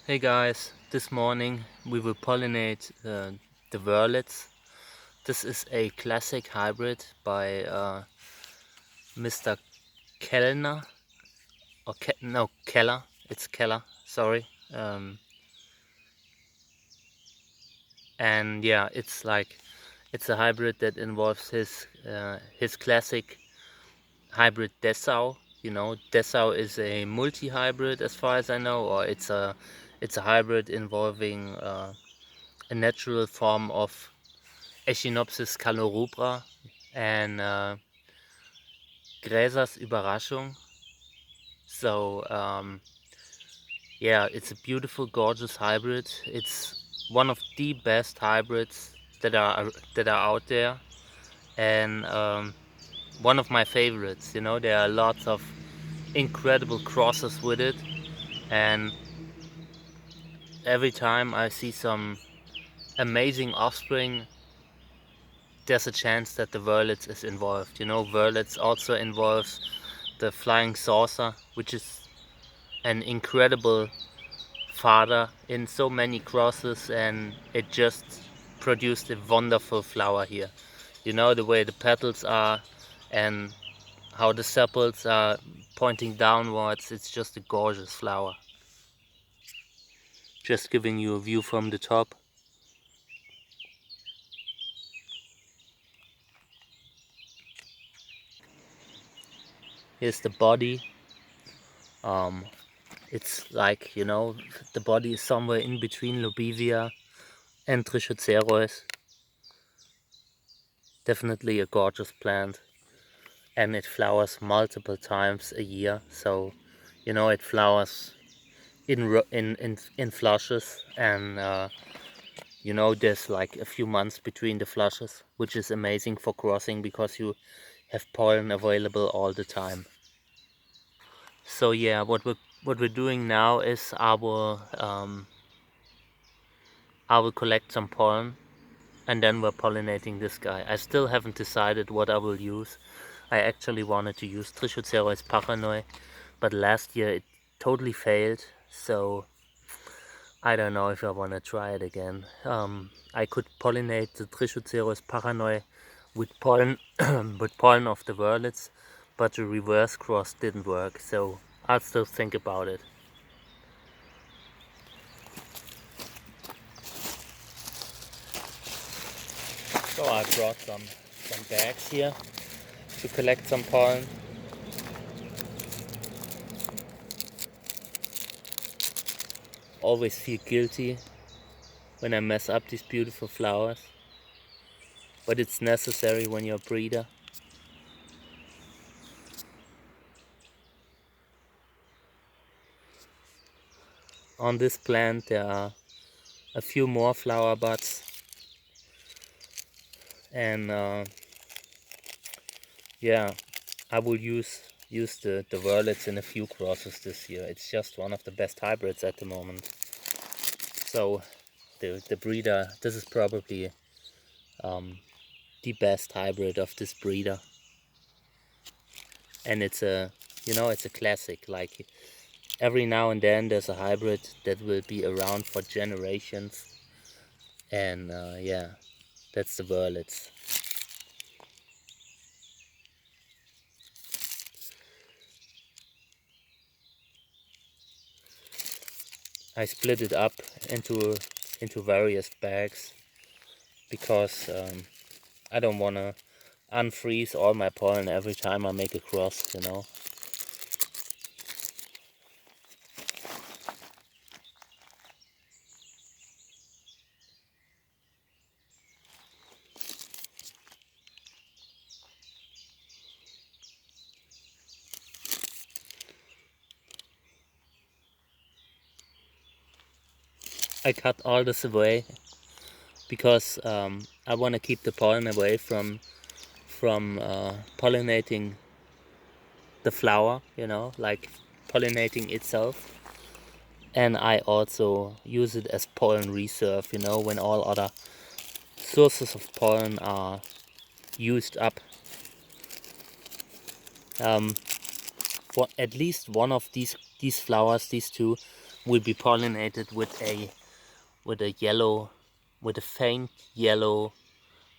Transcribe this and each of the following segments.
Hey guys, this morning we will pollinate the Wörlitz. This is a classic hybrid by Mr. Kellner, or no, Keller, it's Keller, sorry. And yeah, it's a hybrid that involves his classic hybrid Dessau. You know, Dessau is a multi-hybrid as far as I know, or it's a hybrid involving a natural form of Echinopsis calorubra and Gräsers Überraschung. So yeah, it's a beautiful, gorgeous hybrid. It's one of the best hybrids that are out there, and one of my favorites. You know, there are lots of incredible crosses with it, and every time I see some amazing offspring, there's a chance that the Wörlitz is involved. You know, Wörlitz also involves the flying saucer, which is an incredible father in so many crosses, and it just produced a wonderful flower here. You know, the way the petals are and how the sepals are pointing downwards, it's just a gorgeous flower. Just giving you a view from the top. Here's the body. It's like, you know, the body is somewhere in between Lobivia and Trichocereus. Definitely a gorgeous plant, and it flowers multiple times a year. So, you know, it flowers in flushes, and you know, there's like a few months between the flushes, which is amazing for crossing because you have pollen available all the time. So yeah, what we're doing now is I will collect some pollen, and then we're pollinating this guy. I still haven't decided what I will use. I actually wanted to use Trichocereus paranoid, but last year it totally failed, so I don't know if I want to try it again. I could pollinate the Trichocereus paranoid with pollen with pollen of the Wörlitz, but the reverse cross didn't work, so I'll still think about it. So I brought some bags here to collect some pollen. Always feel guilty when I mess up these beautiful flowers, but it's necessary when you're a breeder. On this plant there are a few more flower buds, and yeah, I will use the Wörlitz in a few crosses this year. It's just one of the best hybrids at the moment. So the breeder, this is probably the best hybrid of this breeder, and it's a, you know, it's a classic. Like, every now and then there's a hybrid that will be around for generations, and yeah, that's the Wörlitz. I split it up into various bags because I don't want to unfreeze all my pollen every time I make a cross, you know. I cut all this away because I want to keep the pollen away from pollinating the flower, you know, like pollinating itself. And I also use it as pollen reserve, you know, when all other sources of pollen are used up. For at least one of these flowers, these two, will be pollinated with a faint yellow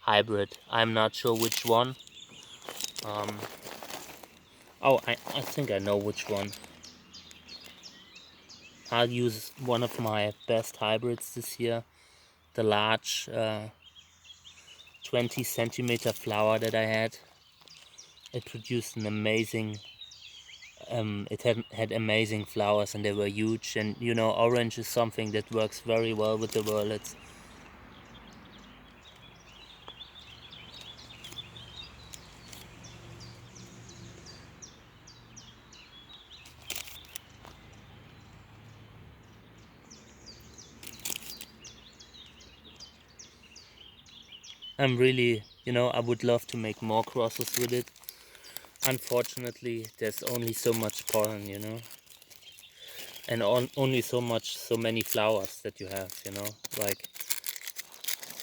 hybrid. I'm not sure which one. Oh, I think I know which one. I'll use one of my best hybrids this year, the large 20 centimeter flower that I had. It produced an amazing, it had amazing flowers, and they were huge. And you know, orange is something that works very well with the Wörlitz. I'm really, you know, I would love to make more crosses with it. Unfortunately, there's only so much pollen, you know, and only so many flowers that you have, you know. Like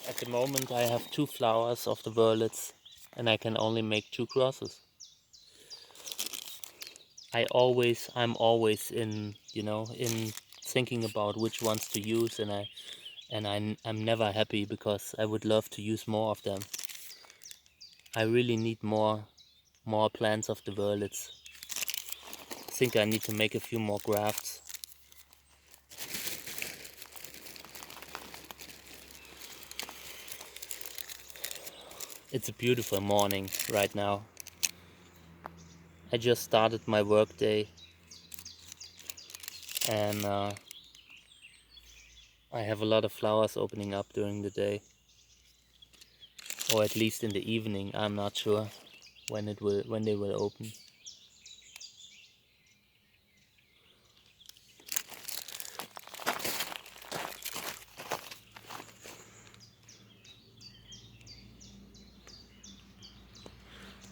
at the moment, I have 2 flowers of the Wörlitz, and I can only make 2 crosses. I'm always in, you know, in thinking about which ones to use, and I'm never happy because I would love to use more of them. I really need more plants of the Wörlitz. I think I need to make a few more grafts. It's a beautiful morning right now. I just started my work day, and I have a lot of flowers opening up during the day, or at least in the evening. I'm not sure when they will open.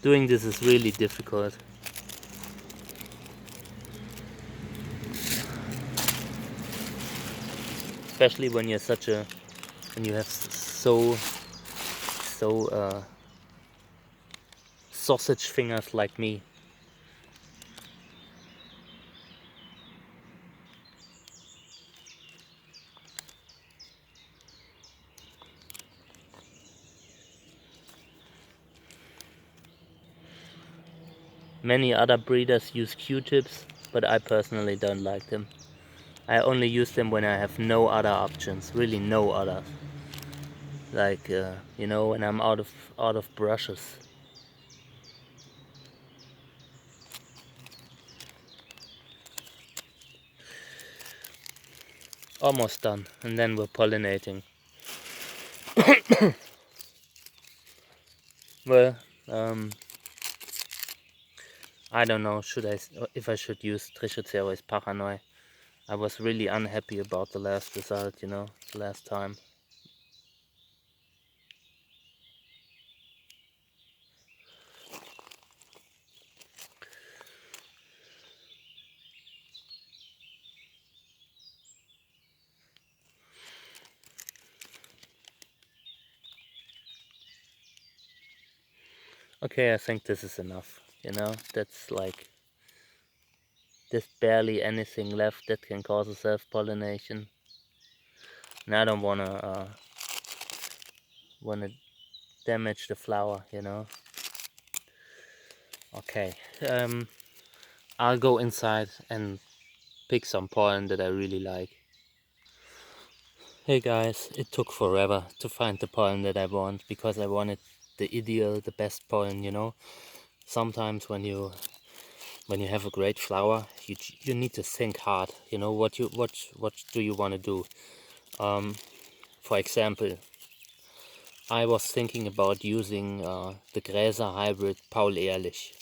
Doing this is really difficult. Especially when you're when you have so sausage fingers like me. Many other breeders use Q-tips, but I personally don't like them. I only use them when I have no other options, really no others. Like you know, when I'm out of brushes. Almost done, and then we're pollinating. Well, I don't know if I should use Trichoceres paranoid. I was really unhappy about the last result, you know, the last time. Okay, I think this is enough, you know, that's like, there's barely anything left that can cause a self-pollination. And I don't wanna damage the flower, you know. Okay, I'll go inside and pick some pollen that I really like. Hey guys, it took forever to find the pollen that I want, because I wanted the best pollen, you know. Sometimes when you have a great flower, you need to think hard, you know, what do you want to do. For example, I was thinking about using the Gräser hybrid Paul Ehrlich.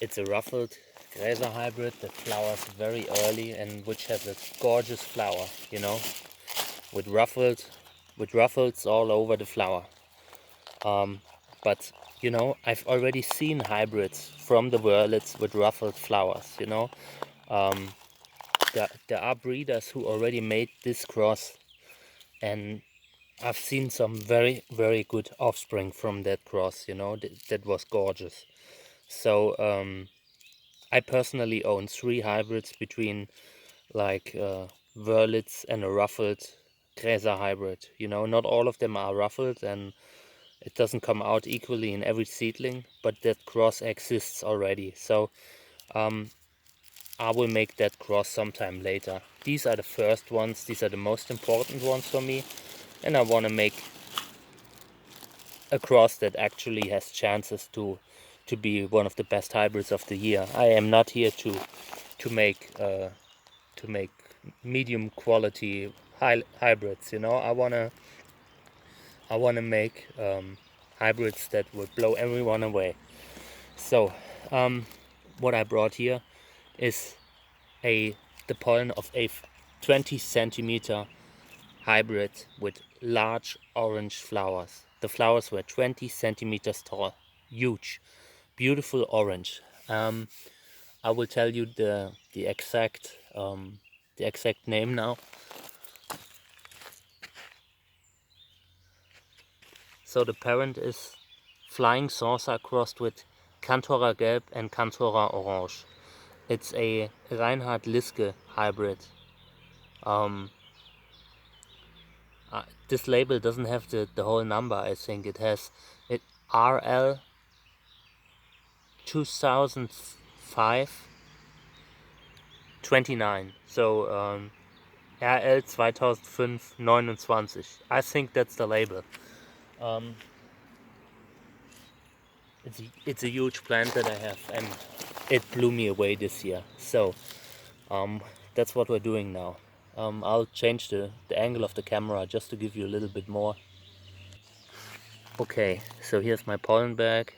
It's a ruffled Gräser hybrid that flowers very early, and which has a gorgeous flower, you know, with ruffles all over the flower. But you know, I've already seen hybrids from the Wörlitz with ruffled flowers, you know. There are breeders who already made this cross, and I've seen some very, very good offspring from that cross, you know, that was gorgeous. So I personally own 3 hybrids between like Wörlitz and a ruffled Gräser hybrid. You know, not all of them are ruffled, and it doesn't come out equally in every seedling, but that cross exists already. So I will make that cross sometime later. These are the first ones, these are the most important ones for me, and I want to make a cross that actually has chances to be one of the best hybrids of the year. I am not here to make medium quality hybrids. You know, I wanna make hybrids that would blow everyone away. So what I brought here is the pollen of a 20 centimeter hybrid with large orange flowers. The flowers were 20 centimeters tall, huge, beautiful orange. I will tell you the exact name now. So the parent is Flying Saucer crossed with Cantora Gelb and Cantora Orange. It's a Reinhard Liske hybrid. This label doesn't have the whole number. I think it has RL 2005 29. So RL 2005 29. I think that's the label. It's a huge plant that I have, and it blew me away this year. So that's what we're doing now. I'll change the angle of the camera just to give you a little bit more. Okay, so here's my pollen bag,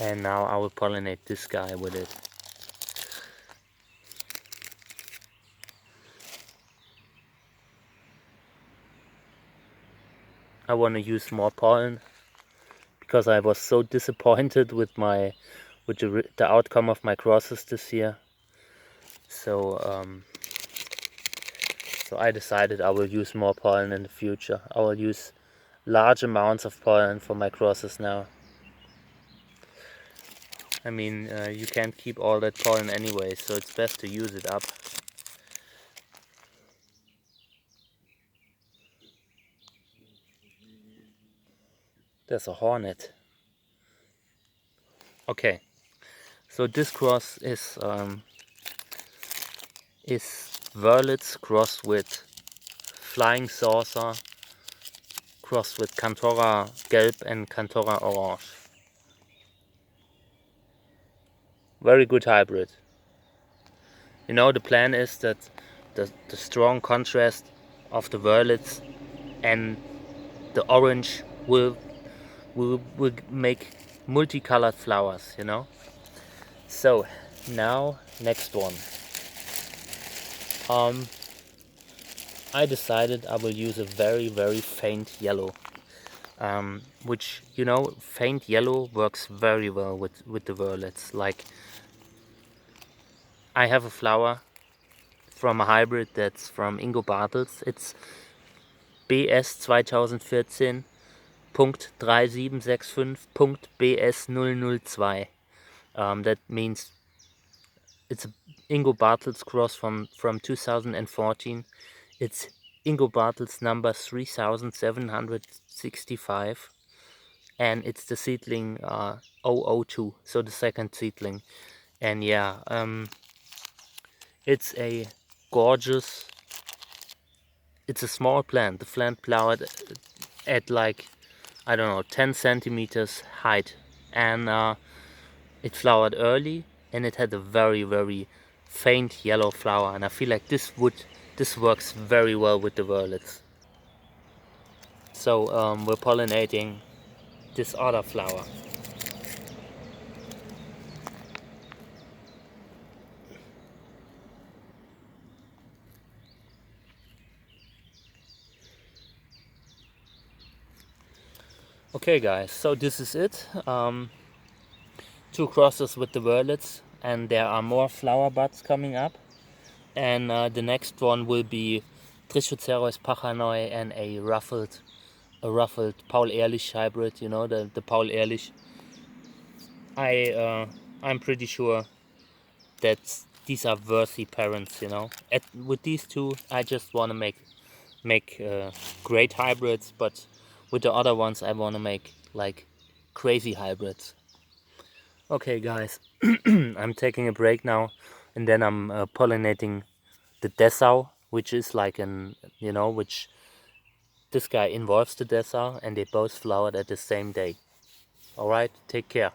and now I will pollinate this guy with it. I want to use more pollen because I was so disappointed with the outcome of my crosses this year. So so I decided I will use more pollen in the future. I will use large amounts of pollen for my crosses now. I mean, you can't keep all that pollen anyway, so it's best to use it up. There's a hornet. Okay, so this cross is Wörlitz crossed with Flying Saucer crossed with Cantora Gelb and Cantora Orange. Very good hybrid. You know, the plan is that the strong contrast of the Wörlitz and the orange will make multicolored flowers, you know. So now next one. I decided I will use a very faint yellow, which, you know, faint yellow works very well with the Wörlitz. Like, I have a flower from a hybrid that's from Ingo Bartels. It's BS2014.3765.BS002. That means it's a Ingo Bartels cross from 2014. It's Ingo Bartels number 3765, and it's the seedling 002, so the second seedling. And yeah, it's a gorgeous, it's a small plant. The plant flowered at like, I don't know, 10 centimeters height, and it flowered early, and it had a very faint yellow flower, and I feel like this works very well with the Wörlitz. So we're pollinating this other flower. Okay guys, so this is it. 2 crosses with the Wörlitz, and there are more flower buds coming up. And the next one will be Trichocereus pachanoi and a ruffled Paul Ehrlich hybrid. You know, the Paul Ehrlich. I'm pretty sure that these are worthy parents, you know. With these two, I just want to make great hybrids, but with the other ones, I want to make like crazy hybrids. Okay, guys, I'm taking a break now, and then I'm pollinating the Dessau, which is like an, you know, which this guy involves the Dessau, and they both flowered at the same day. All right, take care.